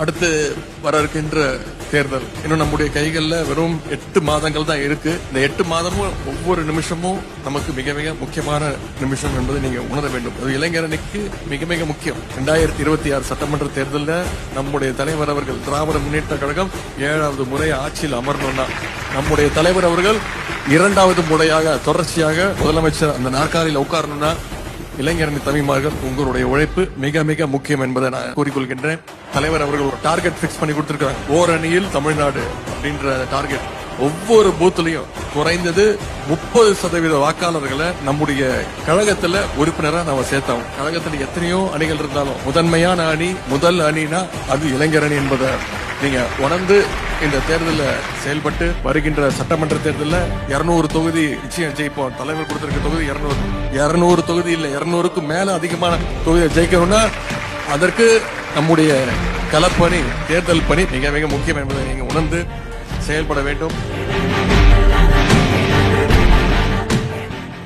அடுத்து வர இருக்கின்ற தேர்தல் இன்னும் நம்முடைய கைகள்ல வெறும் 8 மாதங்கள் தான் இருக்கு. இந்த 8 மாதமும் ஒவ்வொரு நிமிஷமும் நமக்கு மிக மிக முக்கியமான நிமிஷம் என்பதை நீங்க உணர வேண்டும். அது இளைஞரனுக்கு மிக மிக முக்கியம். 2026 சட்டமன்ற தேர்தலில் நம்முடைய தலைவர் அவர்கள் திராவிட முன்னேற்ற கழகம் 7வது முறை ஆட்சியில் அமரணும்னா, நம்முடைய தலைவர் அவர்கள் 2வது முறையாக தொடர்ச்சியாக முதலமைச்சர் அந்த நாற்காலியில் உட்காரணும்னா, இளைஞரணி தம்பிமார்கள் உங்களுடைய உழைப்பு மிக மிக முக்கியம் என்பதை நான் கூறிக்கொள்கின்றேன். தலைவர் அவர்கள் டார்கெட் பிக்ஸ் பண்ணி கொடுத்திருக்காங்க. ஓரணியில் தமிழ்நாடு அப்படின்ற டார்கெட். ஒவ்வொரு பூத்துலயும் குறைந்தது 30% வாக்காளர்களை நம்முடைய கழகத்துல உறுப்பினரா நாம சேர்த்தோம். கழகத்துல எத்தனையோ அணிகள் இருந்தாலும் முதன்மையான அணி, முதல் அணினா அது இளைஞர் அணி என்பதை நீங்க உணர்ந்து இந்த தேர்தலில் செயல்பட்டு வருகின்ற சட்டமன்ற தேர்தலில் 200 தொகுதி நிச்சயம் ஜெயிப்போம். தலைவர் கொடுத்திருக்க தொகுதி 200 தொகுதி இல்ல 200க்கு மேல அதிகமான தொகுதியை ஜெயிக்கணும்னா அதற்கு நம்முடைய களப்பணி, தேர்தல் பணி மிக மிக முக்கியம் என்பதை நீங்க உணர்ந்து செயல்பட வேண்டும்.